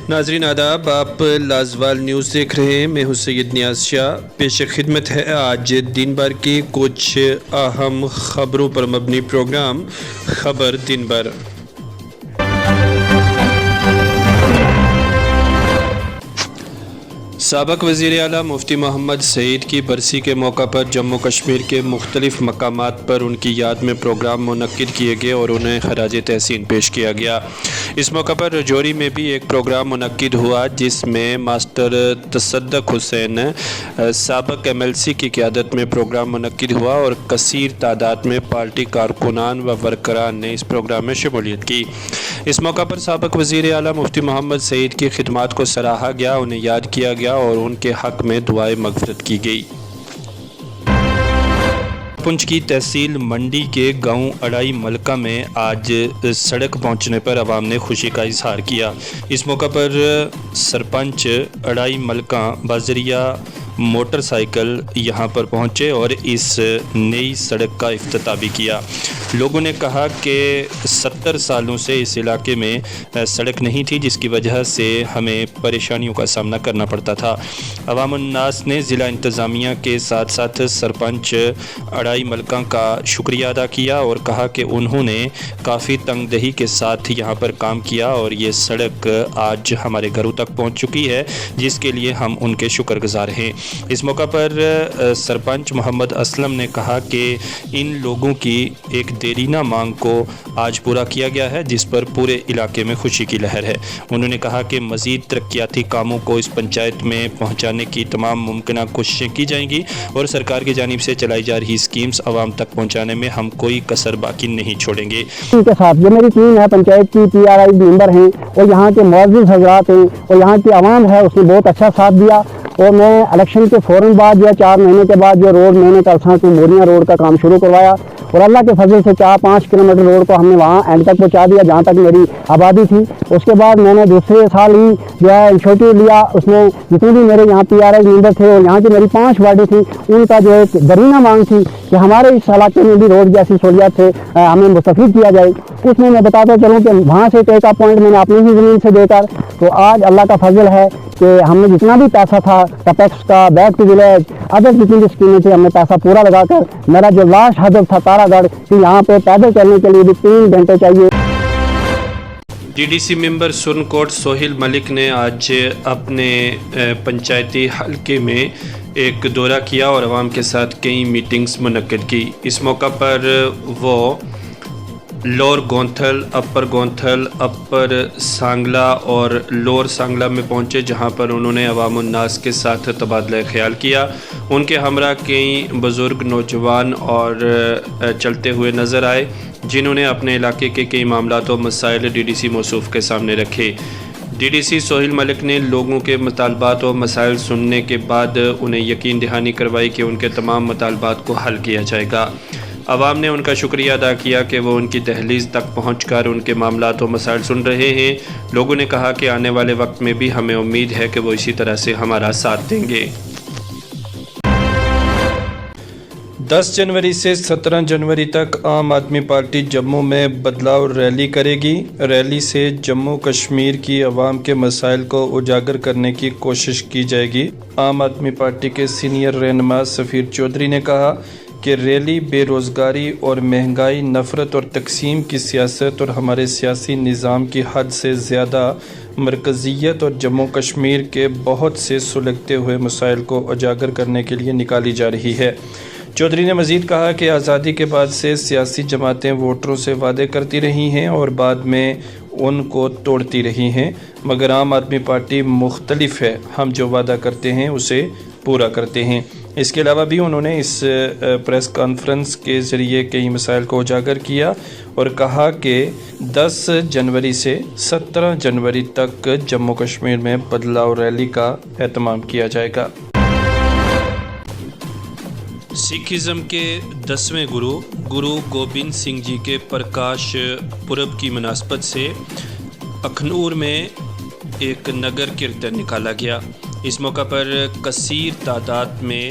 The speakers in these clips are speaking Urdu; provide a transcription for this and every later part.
ناظرین آداب، آپ لازوال نیوز دیکھ رہے ہیں۔ میں ہوں سید نیاز شاہ۔ پیش خدمت ہے آج دن بھر کی کچھ اہم خبروں پر مبنی پروگرام خبر دن بھر۔ سابق وزیر اعلیٰ مفتی محمد سعید کی برسی کے موقع پر جموں کشمیر کے مختلف مقامات پر ان کی یاد میں پروگرام منعقد کیے گئے اور انہیں خراج تحسین پیش کیا گیا۔ اس موقع پر رجوری میں بھی ایک پروگرام منعقد ہوا جس میں ماسٹر تصدق حسین سابق MLC کی قیادت میں پروگرام منعقد ہوا اور کثیر تعداد میں پارٹی کارکنان و ورکران نے اس پروگرام میں شمولیت کی۔ اس موقع پر سابق وزیر اعلیٰ مفتی محمد سعید کی خدمات کو سراہا گیا، انہیں یاد کیا گیا اور ان کے حق میں دعائے مغفرت کی گئی۔ پنچ کی تحصیل منڈی کے گاؤں اڑائی ملکہ میں آج سڑک پہنچنے پر عوام نے خوشی کا اظہار کیا۔ اس موقع پر سرپنچ اڑائی ملکہ بذریعہ موٹر سائیکل یہاں پر پہنچے اور اس نئی سڑک کا افتتاح بھی کیا۔ لوگوں نے کہا کہ 70 سالوں سے اس علاقے میں سڑک نہیں تھی، جس کی وجہ سے ہمیں پریشانیوں کا سامنا کرنا پڑتا تھا۔ عوام الناس نے ضلع انتظامیہ کے ساتھ ساتھ سرپنچ اڑائی ملکہ کا شکریہ ادا کیا اور کہا کہ انہوں نے کافی تنگ دہی کے ساتھ یہاں پر کام کیا اور یہ سڑک آج ہمارے گھروں تک پہنچ چکی ہے، جس کے لیے ہم ان کے شکر گزار ہیں۔ اس موقع پر سرپنچ محمد اسلم نے کہا کہ ان لوگوں کی ایک دیرینہ مانگ کو آج پورا کیا گیا ہے، جس پر پورے علاقے میں خوشی کی لہر ہے۔ انہوں نے کہا کہ مزید ترقیاتی کاموں کو اس پنچایت میں پہنچانے کی تمام ممکنہ کوششیں کی جائیں گی اور سرکار کی جانب سے چلائی جا رہی اسکیمز عوام تک پہنچانے میں ہم کوئی کسر باقی نہیں چھوڑیں گے۔ ان کے ساتھ جو میری ٹیم ہے پنچایت کی PRI ممبر ہیں اور یہاں کے معزز حضرات ہیں اور یہاں کی عوام ہے، اس نے بہت اچھا ساتھ دیا اور میں الیکشن کے فوراً بعد یا 4 مہینے کے بعد جو روڈ میں نے کلساں ٹو موریاں روڈ کا کام شروع کروایا اور اللہ کے فضل سے 4-5 کلومیٹر روڈ کو ہم نے وہاں اینڈ تک پہنچا دیا جہاں تک میری آبادی تھی۔ اس کے بعد میں نے دوسرے سال ہی جو ہے انشیٹو لیا، اس میں جتنے بھی میرے یہاں PRI ممبر تھے اور یہاں کی میری 5 وارڈیں تھیں، ان کا جو ایک درینہ مانگ تھی کہ ہمارے اس علاقے میں بھی روڈ جیسی سہولیات سے ہمیں مستفید کیا جائے۔ اس میں بتاتا چلوں کہ وہاں سے ٹیک اپ پوائنٹ میں نے اپنی ہی زمین سے دے کر تو آج اللہ کا فضل ہے کہ ہم نے جتنا بھی پیسہ تھا ٹیکس کا، بیک ٹو ولیج، ادر جتنی بھی اسکیمیں تھیں، ہم نے پیسہ پورا لگا کر میرا جو لاسٹ ہدف تھا تارا گڑھ کہ یہاں پہ پیدل چلنے کے لیے بھی 3 گھنٹے چاہیے۔ DDC ممبر سرن کوٹ سہیل ملک نے آج اپنے پنچایتی حلقے میں ایک دورہ کیا اور عوام کے ساتھ کئی میٹنگز منعقد کی۔ اس موقع پر وہ لور گونتھل، اپر گونتھل، اپر سانگلا اور لور سانگلا میں پہنچے، جہاں پر انہوں نے عوام الناس کے ساتھ تبادلہ خیال کیا۔ ان کے ہمراہ کئی بزرگ نوجوان اور چلتے ہوئے نظر آئے، جنہوں نے اپنے علاقے کے کئی معاملات و مسائل DDC موصوف کے سامنے رکھے۔ DDC سہیل ملک نے لوگوں کے مطالبات و مسائل سننے کے بعد انہیں یقین دہانی کروائی کہ ان کے تمام مطالبات کو حل کیا جائے گا۔ عوام نے ان کا شکریہ ادا کیا کہ وہ ان کی دہلیز تک پہنچ کر ان کے معاملات و مسائل سن رہے ہیں۔ لوگوں نے کہا کہ آنے والے وقت میں بھی ہمیں امید ہے کہ وہ اسی طرح سے ہمارا ساتھ دیں گے۔ 10 جنوری سے 17 جنوری تک عام آدمی پارٹی جموں میں بدلاؤ ریلی کرے گی۔ ریلی سے جموں کشمیر کی عوام کے مسائل کو اجاگر کرنے کی کوشش کی جائے گی۔ عام آدمی پارٹی کے سینئر رہنما سفیر چودھری نے کہا کہ ریلی بے روزگاری اور مہنگائی، نفرت اور تقسیم کی سیاست اور ہمارے سیاسی نظام کی حد سے زیادہ مرکزیت اور جموں کشمیر کے بہت سے سلگتے ہوئے مسائل کو اجاگر کرنے کے لیے نکالی جا رہی ہے۔ چودھری نے مزید کہا کہ آزادی کے بعد سے سیاسی جماعتیں ووٹروں سے وعدے کرتی رہی ہیں اور بعد میں ان کو توڑتی رہی ہیں، مگر عام آدمی پارٹی مختلف ہے، ہم جو وعدہ کرتے ہیں اسے پورا کرتے ہیں۔ اس کے علاوہ بھی انہوں نے اس پریس کانفرنس کے ذریعے کئی مسائل کو اجاگر کیا اور کہا کہ 10 جنوری سے 17 جنوری تک جموں کشمیر میں بدلاؤ ریلی کا اہتمام کیا جائے گا۔ سکھزم کے 10ویں گرو گوبند سنگھ جی کے پرکاش پرب کی مناسبت سے اکھنور میں ایک نگر کیرتن نکالا گیا۔ اس موقع پر کثیر تعداد میں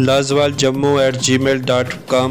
lazwaljammu@gmail.com